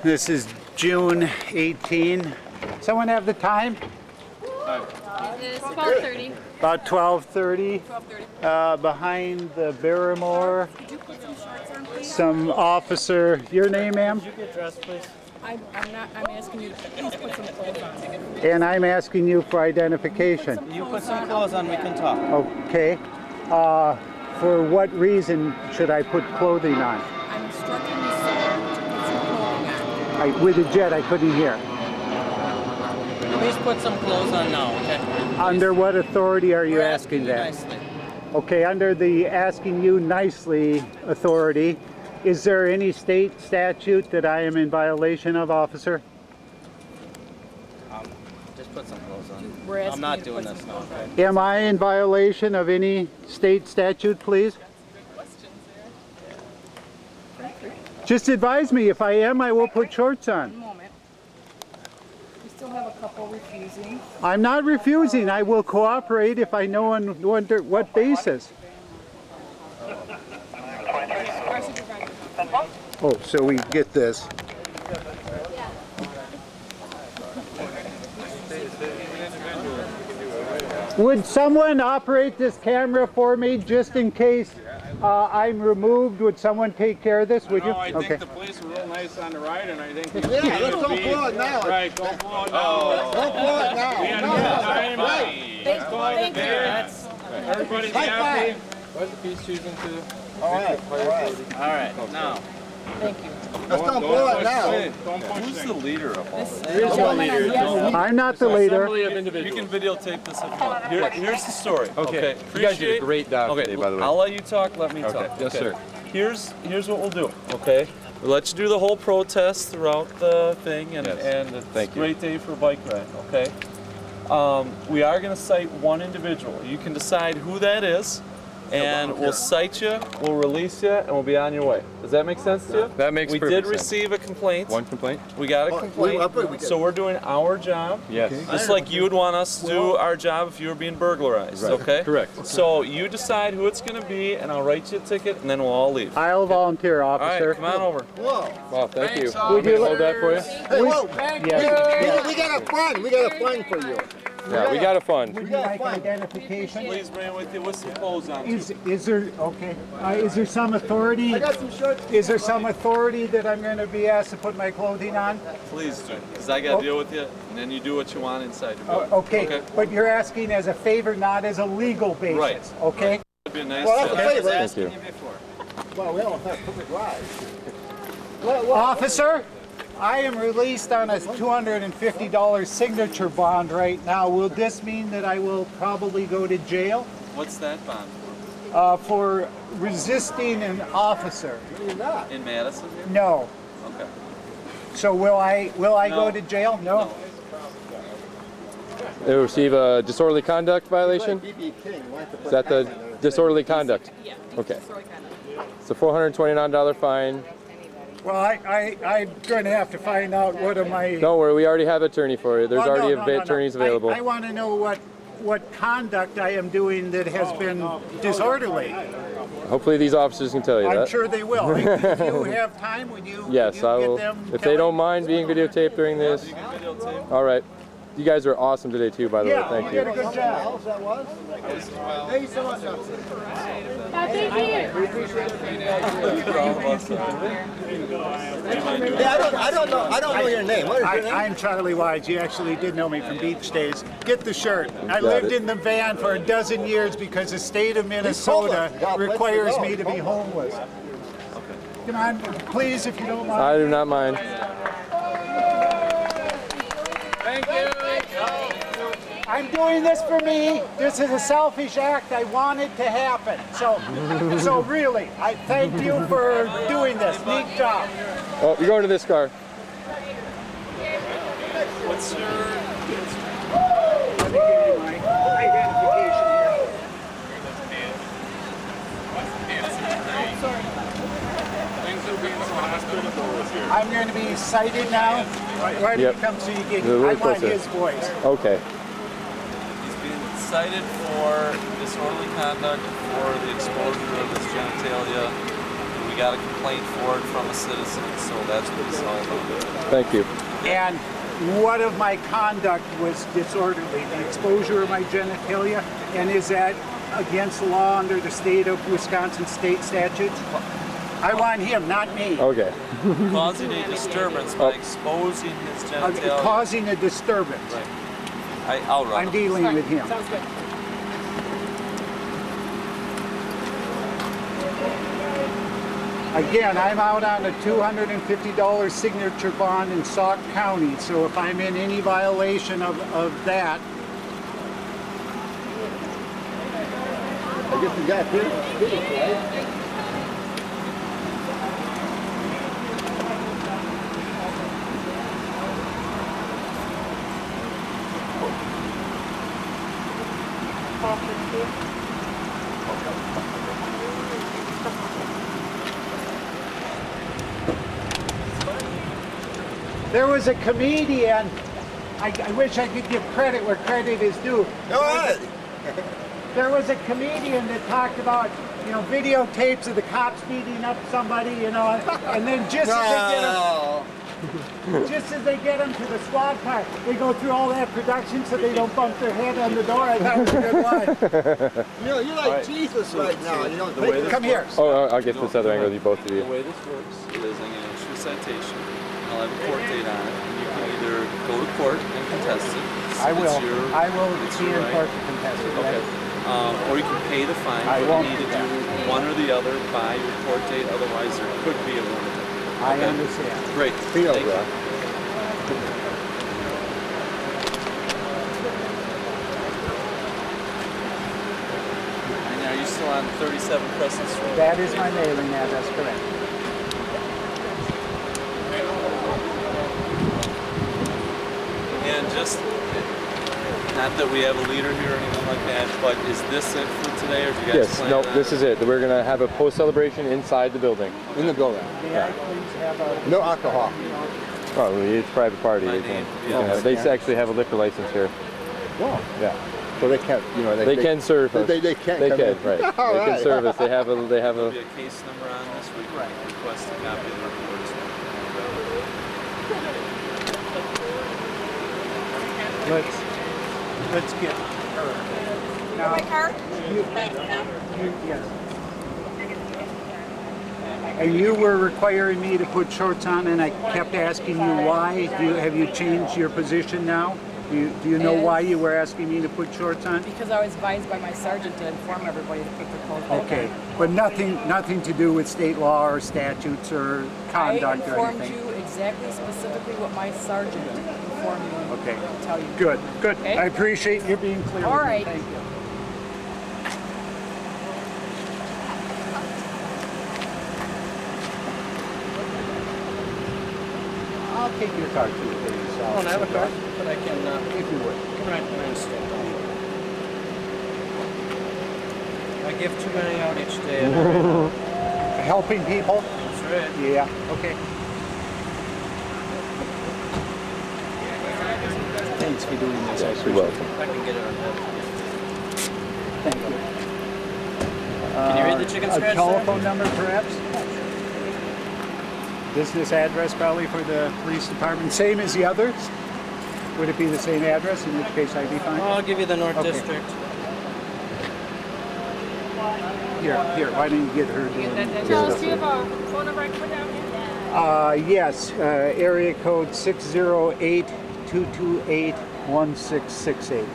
This is June 18. Someone have the time? It is 12:30. About 12:30. 12:30. Behind the Barrymore. Could you put some shorts on, please? Some officer. Your name, ma'am? Could you get dressed, please? I'm asking you to please put some clothes on. And I'm asking you for identification. You put some clothes on, we can talk. Okay. For what reason should I put clothing on? I'm instructing you, sir, to put some clothing on. With a jet, I couldn't hear. Please put some clothes on now, okay? Under what authority are you We're asking that? nicely. Okay, under the asking you nicely authority, is there any state statute that I am in violation of, officer? Just put some clothes on. We're asking I'm not you to doing put this some now, clothes okay? Am I in violation of any state statute, please? Just advise me. If I am, I will put shorts on. One moment. We still have a couple refusing. I'm not refusing. I will cooperate if I know on what basis. Our supervisor. Oh, so we get this. Would someone operate this camera for me just in case I'm removed? Would someone take care of this? Would you? No, I think Okay. the police were real nice on the ride, and I think the Yeah, let's don't blow it now. Right, don't blow it now. Don't blow it now. We had a good time. Let's call it a Thank day. Everybody's happy. All right. All right, now. Thank you. Let's don't blow it now. Don't push Who's the things. leader of all this? There's your leader. I'm not the leader. You can videotape this if you want. Here's the story. Okay. You guys did a great job today, by the way. I'll let you talk, let me talk. Yes, sir. Here's what we'll do, okay? We'll let you do the whole protest throughout the thing, and, Yes. and it's Thank a you. great day for a bike ride, okay? We are going to cite one individual. You can decide who that is, and we'll cite you, we'll release you, and we'll be on your way. Does that make sense to you? That makes We perfect did sense. receive a complaint. One complaint? We got a complaint, so we're doing our job. Yes. Just like you would want us to do our job if you were being burglarized, Right. okay? Correct. So you decide who it's going to be, and I'll write you a ticket, and then we'll all leave. I'll volunteer, All right, officer. come on over. Wow, thank you. Would you Hold that for you? Hey, whoa. Yes. We got a fund. We got a fund for you. Yeah, we got a fund. Would you like identification? Please bring it with you with some clothes on. Is there okay? Is there some authority? I got some shirts. Is there some authority that I'm going to be asked to put my clothing on? Please do, because I got to deal with you, and then you do what you want inside your building. Okay, but you're asking as a favor, not as a legal basis. Right. Okay. It'd be a nice Well, that's a favor. Thank you. Well, we don't have perfect rides. Officer, I am released on a $250 signature bond right now. Will this mean that I will probably go to jail What's that bond for resisting an officer? You're not. in Madison here? No. Okay. So will I go No. to jail? No. They receive a disorderly conduct violation? BB King. Like to put Is that the hats on there. disorderly conduct? Yeah. Okay. Sorry, kind of. It's a $429 fine. Well, I'm going to have to find out what am I. Don't worry, we already have an attorney for you. There's Well, already no. attorneys available. I want to know what conduct I am doing that has been disorderly. Hopefully these officers can tell you I'm that. sure they will. If you have time, would you? Yes, would you I get will. them, If Kelly? they don't mind being videotaped during this. You can videotape. All right. You guys are awesome today too, by the way. Yeah, Thank you did you. a good How job. else that was? Thank you so much, officer. Yeah, I don't know your name. What is your name? I'm Charlie Wise. You actually did know me from beach days. Get the shirt. I Got lived it. in the van for a dozen years because the state of Minnesota homeless. God, requires let's go. me to be homeless. Come on, please, if you don't mind. I do not mind. Thank you. I'm doing this for me. This is a selfish act. I want it to happen. So really, I thank you for doing this. Neat job. Oh, you're going to this car. What's your... Let me give you my identification here. Things are being so hospitable here. I'm going to be cited now. Why do Yep. you come so you get? They're really I want close there. his voice. Okay. He's being cited for disorderly conduct for the exposure of his genitalia. We got a complaint for it from a citizen, so that's what it's all about. Thank you. And what of my conduct was disorderly? The exposure of my genitalia? And is that against the law under the state of Wisconsin state statutes? I want him, not me. Okay. Causing a disturbance by exposing his genitalia. Causing a disturbance. Right. I'll run I'm him. dealing with him. Sounds good. Again, I'm out on a $250 signature bond in Sauk County, so if I'm in any violation of that, I guess we got here, right? there was a comedian, I wish I could give credit where credit is due. All right. There was a comedian that talked about, you know, videotapes of the cops beating up somebody, you know, and then just as they get them to the squad car, they go through all that production so they don't bump their head on the door. I thought it was a good line. You know, you're like Jesus right now. You know, The way this Come here. works- Oh, I'll get this other angle. You both of The you. way this works is I'm going to issue a citation. I'll have a court date on it. And you can either go to court and contest it. I will. It's your, I will it's be your in right. court to contest it. Okay. Or you can pay the fine. I but won't you need do to do one or the other by your court date. Otherwise, there could be a limit. I Okay. understand. Great. Feel, Thank you. bro. And are you still on 37 Crescent Street? That is my mailing address, correct. And just, not that we have a leader here or anything like that, but is this it for today, or do you guys Yes. plan No, on this is it. We're gonna have a post celebration inside the building. In the building. May I please have a... No alcohol. Oh, it's a private party. My You can- name, you can yeah. have- They actually have a liquor license here. Wow. Yeah. So they can't, you know, They can serve us. They can't They come can, in. right. All They can right. serve us. They have a. There'll be a case number on this. We can request a copy of the report as well. Let's get her. Now, My car? yes. And you were requiring me to put shorts on, and I kept asking you why. Have you changed your position now? Do you know why you were asking me to put shorts on? Because I was advised by my sergeant to inform everybody to put their clothes back Okay, on. but nothing to do with state law or statutes or I conduct or informed anything? you exactly, specifically what my sergeant informed me Okay. to tell you. Good. Okay. I appreciate you being clear All with me. right. Thank you. I'll take your car too, please. I don't have a car, but I can, If you would. I give too many out each day. And Helping people? that's right. Yeah, okay. Thanks for doing this. I You're appreciate welcome. I can get it on that. it. Thank you. Can you read the chicken scratch A there? telephone number, perhaps? Business address probably for the police department, same as the others? Would it be the same address, in which case I'd be fine? I'll give you the North Okay. District. Here, why don't you get her doing this Charles, stuff? do you have a phone number I can put down here? Yes, area code 608-228-1668.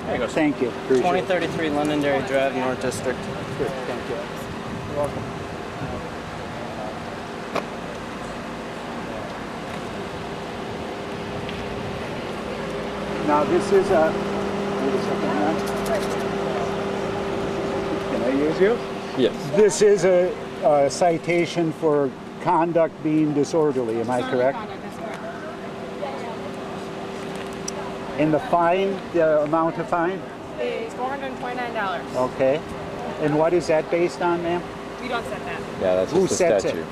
There you go. Thank you, appreciate it. 2033 Londonderry Drive, North District. Good, thank you. You're welcome. Now this is a, wait a second, ma'am. Can I use you? Yes. This is a citation for conduct being disorderly, am I correct? And the fine, the amount of fine? It's $429. Okay. And what is that based on, ma'am? We don't set that. Yeah, that's Who just a sets it? statute.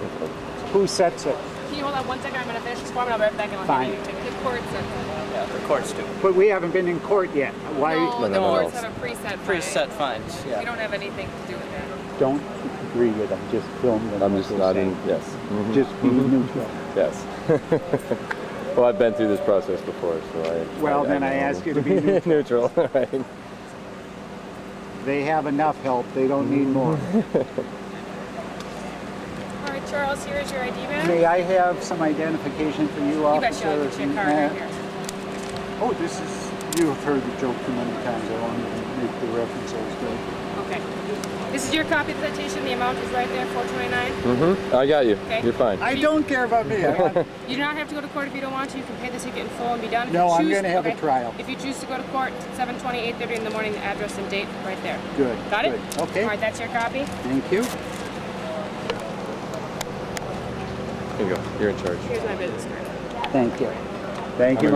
Who sets it? Can you hold on 1 second? I'm going to finish this form and I'll be right back. And I'll Fine. give you a ticket. The court sets it. Yeah, the courts do. But we haven't been in court yet. Why No, the no, no. courts have a preset fine. Preset fines, We yeah. don't have anything to do with that. don't? agree with them, just film them. I'm what just they're nodding. saying. Yes. Mhm. Just be neutral. Yes. Well, I've been through this process before, so Well, then I know. ask you to be neutral. neutral. Right. They have enough help, they don't need more. All right, Charles, here is your ID badge. May I have some identification for you, You officer? betcha, I'll get you a card right here. Oh, this is, you have heard the joke too many times, I won't even make the reference, I was good. Okay. This is your copy of the citation. The amount is right there, $429. Mm-hmm. I got you. Okay. You're fine. I don't care about me. I want, You do not have to go to court if you don't want to. You can pay the ticket in full and be done. If No, you I'm choose- gonna have a trial. If you choose to go to court, 7:20, 8:30 in the morning, the address and date right there. good. Got it? Good. Okay. All right, that's your copy. Thank you. Here you go. You're in charge. Here's my business card. Thank you. Thank you.